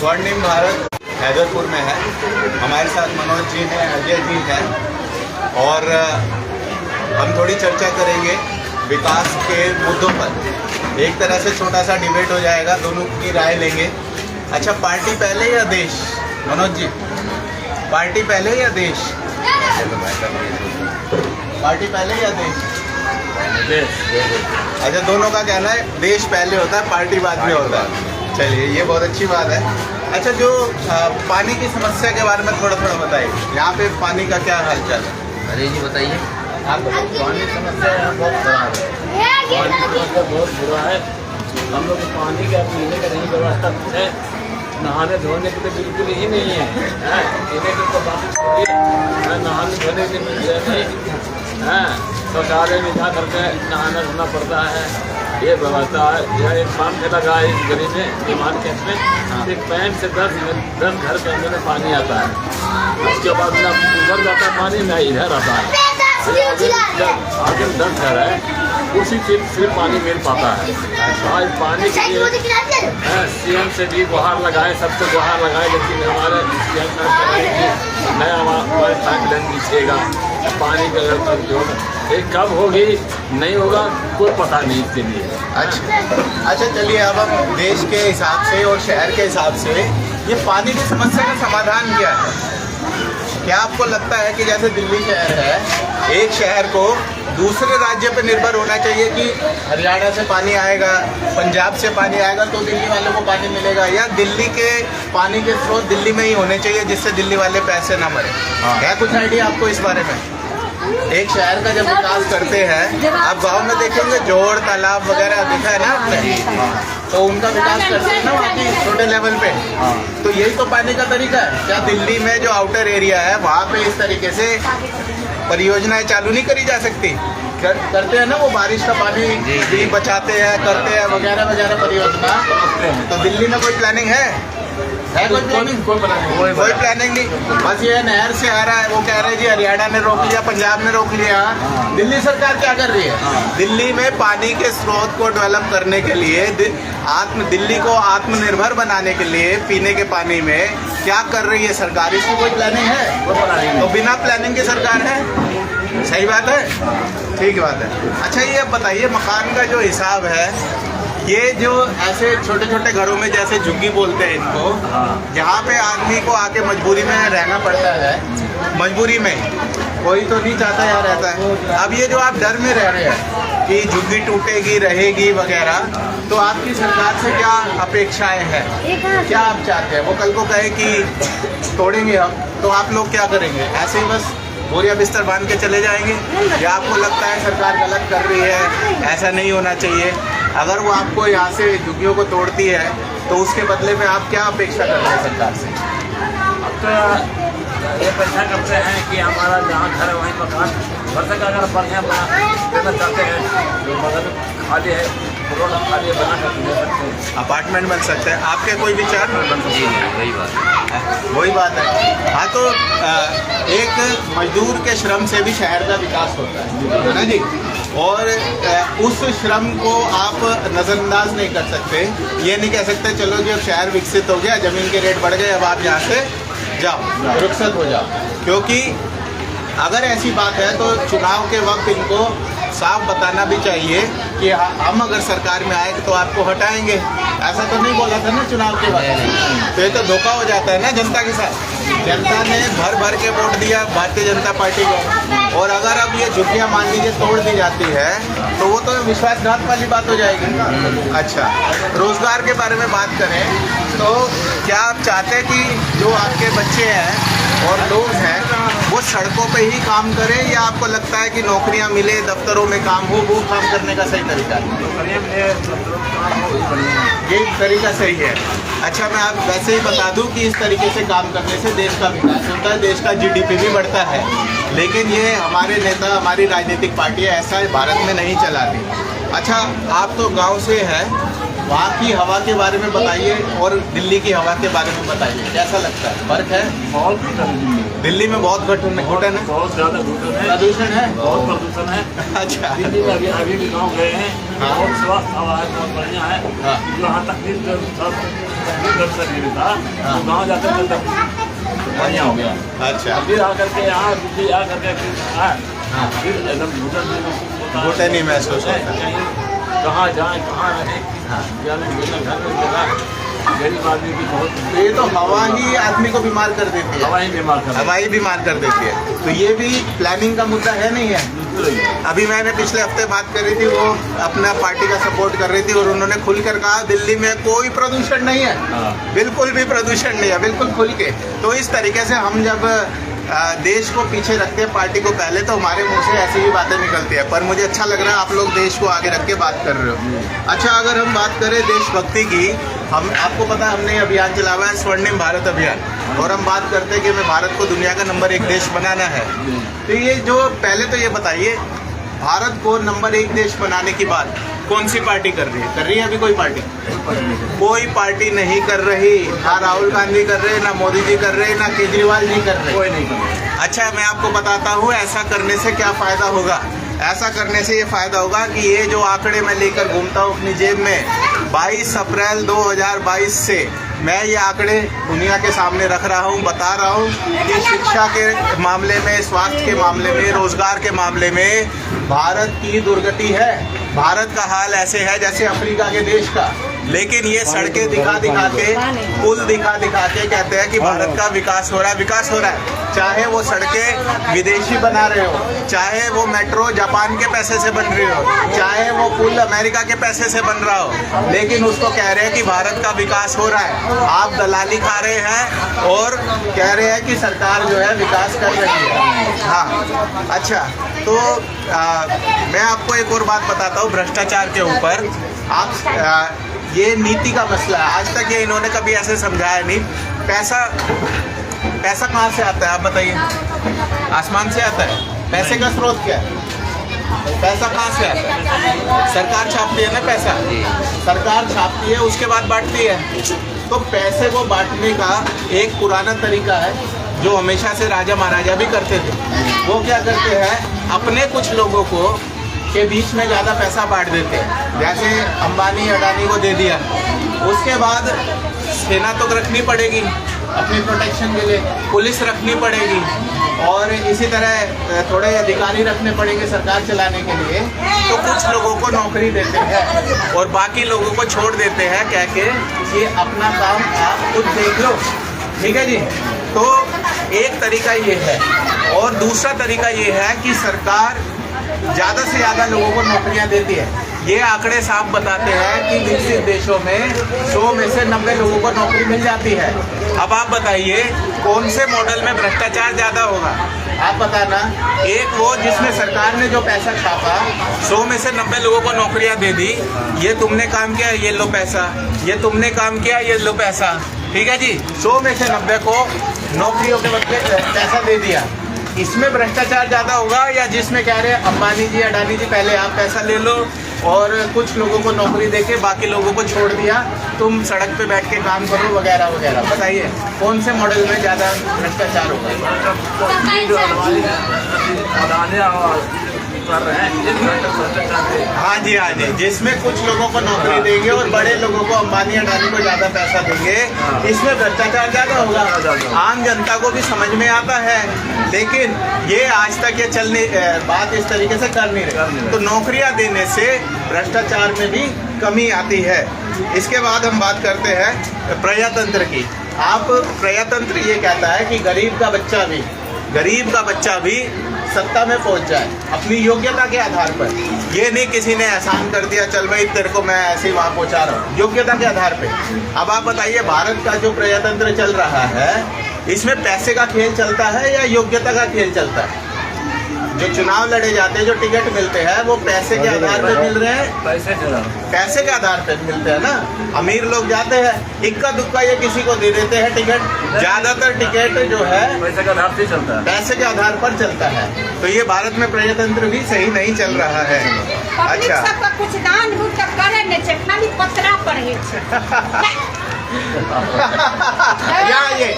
स्वर्णिम भारत हैदरपुर में है। हमारे साथ मनोज जी हैं, अजय जी हैं और हम थोड़ी चर्चा करेंगे विकास के मुद्दों पर। एक तरह से छोटा सा डिबेट हो जाएगा, दोनों की राय लेंगे। अच्छा, पार्टी पहले या देश? मनोज जी, पार्टी पहले या देश? पार्टी पहले या देश? अच्छा, दोनों का कहना है देश पहले होता है, पार्टी बाद में होता है। चलिए, ये बहुत अच्छी बात है। अच्छा, जो पानी की समस्या के बारे में थोड़ा बताइए। यहाँ पे पानी का क्या हालचाल है? अरे जी बताइए। आप बताइए। पानी की समस्या यहाँ बहुत खराब है। पानी की समस्या बहुत बुरा है। हम लोग को पानी का पीने का नहीं व्यवस्था है, नहाने धोने के लिए बिल्कुल ही नहीं है। पीने के तो बात छोड़िए, नहाने धोने के लिए नहीं है। शौचालय में जा करके नहाना धोना पड़ता है। ये व्यवस्था है। यह एक काम से लगा है इस गली में, ईमान कैंप में, एक पैंट से 10 घर के अंदर में पानी आता है। उसके बाद ना उधर जाता है पानी, ना इधर आता है। आगे 10 घर है, उसी सिर्फ पानी मिल पाता है। आज पानी के लिए सीएम से भी गुहार लगाए, सबसे गुहार लगाए, लेकिन हमारे सीएम साहब नया हमारे पाइपलाइन दीजिएगा। पानी का जो एक कब होगी नहीं होगा कोई पता नहीं इसके लिए। अच्छा, चलिए, अब हम देश के हिसाब से और शहर के हिसाब से ये पानी की समस्या का समाधान क्या है? क्या आपको लगता है कि जैसे दिल्ली शहर है, एक शहर को दूसरे राज्य पर निर्भर होना चाहिए कि हरियाणा से पानी आएगा, पंजाब से पानी आएगा तो दिल्ली वालों को पानी मिलेगा, या दिल्ली के पानी के स्रोत दिल्ली में ही होने चाहिए जिससे दिल्ली वाले पैसे ना मरे? क्या कुछ आइडिया आपको इस बारे में? एक शहर का जब विकास करते हैं, आप गांव में देखेंगे जोड़ तालाब वगैरह दिखा है ना आपने, तो उनका विकास करते हैं ना वहाँ की छोटे लेवल पे। तो यही तो पानी का तरीका है। क्या दिल्ली में जो आउटर एरिया है वहाँ पे इस तरीके से परियोजनाएं चालू नहीं करी जा सकती? करते हैं ना, वो बारिश का पानी भी बचाते हैं, करते हैं वगैरह वगैरह परियोजना। तो दिल्ली में कोई प्लानिंग है कोई प्लानिंग नहीं। बस ये नहर से आ रहा है, वो कह रहे हैं जी हरियाणा ने रोक लिया, पंजाब ने रोक लिया। दिल्ली सरकार क्या कर रही है? दिल्ली में पानी के स्रोत को डेवलप करने के लिए, दिल्ली को आत्मनिर्भर बनाने के लिए पीने के पानी में क्या कर रही है सरकार? इसकी कोई प्लानिंग है? तो बिना प्लानिंग की सरकार है। सही बात है, ठीक बात है। अच्छा, ये बताइए, मकान का जो हिसाब है, ये जो ऐसे छोटे छोटे घरों में, जैसे झुग्गी बोलते हैं इनको, जहाँ पे आदमी को आके मजबूरी में रहना पड़ता है, मजबूरी में, कोई तो नहीं चाहता यहाँ रहता है। अब ये जो आप डर में रह रहे हैं कि झुग्गी टूटेगी रहेगी वगैरह, तो आपकी सरकार से क्या अपेक्षाएं हैं? क्या आप चाहते हैं? वो कल को कहे कि तोड़ेंगे हम, तो आप लोग क्या करेंगे? ऐसे ही बस बोरिया बिस्तर बांध के चले जाएंगे, या आपको लगता है सरकार गलत कर रही है, ऐसा नहीं होना चाहिए? अगर वो आपको यहाँ से झुग्गियों को तोड़ती है तो उसके बदले में आप क्या अपेक्षा कर रहे हैं सरकार से? अब तो ये अपेक्षा करते हैं कि हमारा जहाँ घर है वहीं मकान घर का अगर बढ़िया देना चाहते हैं, जो बगल खाली है रोड खाली बना कर दे सकते हैं, अपार्टमेंट बन सकते हैं। आपके कोई विचार? वही बात है। हाँ, तो एक मजदूर के श्रम से भी शहर का विकास होता है ना जी, और उस श्रम को आप नज़रअंदाज नहीं कर सकते। ये नहीं कह सकते चलो जी अब शहर विकसित हो गया, ज़मीन के रेट बढ़ गए, अब आप यहाँ से जाओ, रुखसत हो जाओ। क्योंकि अगर ऐसी बात है तो चुनाव के वक्त इनको साफ बताना भी चाहिए कि हम अगर सरकार में आए तो आपको हटाएंगे। ऐसा तो नहीं बोला था ना चुनाव के वक्त। तो ये तो धोखा हो जाता है ना जनता के साथ। जनता ने भर के वोट दिया भारतीय जनता पार्टी को, और अगर अब ये झुग्गियाँ मान लीजिए तोड़ दी जाती है तो वो तो विश्वासघात वाली बात हो जाएगी। अच्छा, रोजगार के बारे में बात करें तो क्या आप चाहते हैं कि जो आपके बच्चे हैं और लोग हैं वो सड़कों पे ही काम करें, या आपको लगता है कि नौकरियां मिले, दफ्तरों में काम हो, वो काम करने का सही तरीका है? ये तरीका सही है। अच्छा, मैं आप वैसे ही बता दूं कि इस तरीके से काम करने से देश का विकास होता है, देश का GDP भी बढ़ता है। लेकिन ये हमारे नेता, हमारी राजनीतिक पार्टियां ऐसा भारत में नहीं चलाती। अच्छा, आप तो गांव से हैं, वहाँ की हवा के बारे में बताइए और दिल्ली की हवा के बारे में बताइए, कैसा लगता है? फर्क है? बहुत दिल्ली में बहुत घुटन है, बहुत ज़्यादा प्रदूषण है, बहुत प्रदूषण है। अच्छा, दिल्ली में अभी भी गाँव गए हैं, हाँ। बहुत स्वास्थ्य हवा है, बहुत बढ़िया है। हाँ। जो यहाँ तक गाँव जाते थे तब बढ़िया हो गया। अच्छा, फिर आकर के यहाँ दिल्ली आकर के फिर एकदम घुटन नहीं महसूस होता। कहाँ जाए कहाँ रहे, हाँ। घर में जगह गरीब आदमी की बहुत, ये तो हवा ही आदमी को बीमार कर देती है, हवा ही बीमार कर हवा ही बीमार कर देती है। तो ये भी प्लानिंग का मुद्दा है नहीं है? अभी मैंने पिछले हफ्ते बात करी थी, वो अपना पार्टी का सपोर्ट कर रही थी और उन्होंने खुलकर कहा दिल्ली में कोई प्रदूषण नहीं है, बिल्कुल भी प्रदूषण नहीं है, बिल्कुल खुल के। तो इस तरीके से हम जब देश को पीछे रखते हैं पार्टी को पहले, तो हमारे मुंह से ऐसी ही बातें निकलती है। पर मुझे अच्छा लग रहा है आप लोग देश को आगे रख के बात कर रहे हो। अच्छा, अगर हम बात करें देशभक्ति की, हम आपको पता है हमने अभियान चला हुआ है स्वर्णिम भारत अभियान, और हम बात करते हैं कि हमें भारत को दुनिया का नंबर 1 देश बनाना है। तो ये जो पहले तो ये बताइए, भारत को नंबर 1 देश बनाने की बात कौन सी पार्टी कर रही है? कर रही है अभी कोई पार्टी? कोई पार्टी नहीं कर रही। ना राहुल गांधी कर रहे, ना मोदी जी कर रहे, ना केजरीवाल जी कर रहे, कोई नहीं कर रहा। अच्छा, मैं आपको बताता हूँ ऐसा करने से क्या फायदा होगा। ऐसा करने से ये फायदा होगा कि ये जो आंकड़े मैं लेकर घूमता हूँ अपनी जेब में, 22 अप्रैल 2022 से मैं ये आंकड़े दुनिया के सामने रख रहा हूँ, बता रहा हूँ कि शिक्षा के मामले में, स्वास्थ्य के मामले में, रोजगार के मामले में भारत की दुर्गति है। भारत का हाल ऐसे है जैसे अफ्रीका के देश का। लेकिन ये सड़कें दिखा दिखा के, पुल दिखा दिखा के कहते हैं कि भारत का विकास हो रहा है, विकास हो रहा है। चाहे वो सड़कें विदेशी बना रहे हो, चाहे वो मेट्रो जापान के पैसे से बन रही हो, चाहे वो पुल अमेरिका के पैसे से बन रहा हो, लेकिन उसको कह रहे हैं कि भारत का विकास हो रहा है। आप दलाली खा रहे हैं और कह रहे हैं कि सरकार जो है विकास कर रही है। हाँ, अच्छा, तो मैं आपको एक और बात बताता हूँ भ्रष्टाचार के ऊपर। आप ये नीति का मसला है, आज तक ये इन्होंने कभी ऐसे समझाया नहीं। पैसा कहाँ से आता है आप बताइए? आसमान से आता है? पैसे का स्रोत क्या है? पैसा कहाँ से आता है? सरकार छापती है ना पैसा, सरकार छापती है, उसके बाद बांटती है। तो पैसे को बांटने का एक पुराना तरीका है जो हमेशा से राजा महाराजा भी करते थे। वो क्या करते हैं, अपने कुछ लोगों को के बीच में ज़्यादा पैसा बांट देते हैं। जैसे अंबानी अडानी को दे दिया, उसके बाद सेना तो रखनी पड़ेगी अपनी प्रोटेक्शन के लिए, पुलिस रखनी पड़ेगी, और इसी तरह थोड़े अधिकारी रखने पड़ेंगे सरकार चलाने के लिए। तो कुछ लोगों को नौकरी देते हैं और बाकी लोगों को छोड़ देते हैं, कह के ये अपना काम आप खुद देख लो, ठीक है जी। तो एक तरीका ये है, और दूसरा तरीका ये है कि सरकार ज़्यादा से ज़्यादा लोगों को नौकरियां देती है। ये आंकड़े साफ बताते हैं कि विकसित देशों में 100 में से 90 लोगों को नौकरी मिल जाती है। अब आप बताइए कौन से मॉडल में भ्रष्टाचार ज़्यादा होगा? आप बताना। एक वो जिसमें सरकार ने जो पैसा छापा, 100 में से 90 लोगों को नौकरियां दे दी, ये तुमने काम किया ये लो पैसा, ये तुमने काम किया ये लो पैसा, ठीक है जी। 100 में से 90 को नौकरियों के बदले पैसा दे दिया। इसमें भ्रष्टाचार ज़्यादा होगा, या जिसमें कह रहे हैं अंबानी जी अडानी जी पहले आप पैसा ले लो और कुछ लोगों को नौकरी देके बाकी लोगों को छोड़ दिया, तुम सड़क पे बैठ के काम करो वगैरह वगैरह। बताइए कौन से मॉडल में ज़्यादा भ्रष्टाचार होगा? हाँ जी, हाँ जी, जिसमें कुछ लोगों को नौकरी देंगे और बड़े लोगों को अंबानी अडानी को ज़्यादा पैसा देंगे, इसमें भ्रष्टाचार ज़्यादा होगा। आम जनता को भी समझ में आता है, लेकिन ये आज तक ये चलने बात इस तरीके से कर नहीं रहे। तो नौकरियां देने से भ्रष्टाचार में भी कमी आती है। इसके बाद हम बात करते हैं प्रजातंत्र की। आप प्रजातंत्र ये कहता है कि गरीब का बच्चा भी सत्ता में पहुंच जाए अपनी योग्यता के आधार पर। ये नहीं किसी ने एहसान कर दिया चल भाई तेरे को मैं ऐसे ही वहाँ पहुँचा रहा हूँ, योग्यता के आधार पे। अब आप बताइए भारत का जो प्रजातंत्र चल रहा है, इसमें पैसे का खेल चलता है या योग्यता का खेल चलता है? जो चुनाव लड़े जाते हैं, जो टिकट मिलते हैं, वो पैसे के आधार पे मिल रहे हैं, पैसे के आधार पे मिलते हैं ना। अमीर लोग जाते हैं, इक्का दुक्का ये किसी को दे देते हैं टिकट। ज्यादातर टिकट जो है पैसे के आधार से चलता है, पैसे के आधार पर चलता है। तो ये भारत में प्रजातंत्र भी सही नहीं चल रहा है। अच्छा, कुछ दान करे ने जितना भी पत्रा पढ़े यहाँ ये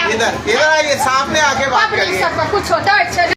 इधर आइए, सामने आके बात करिए। कुछ होता है।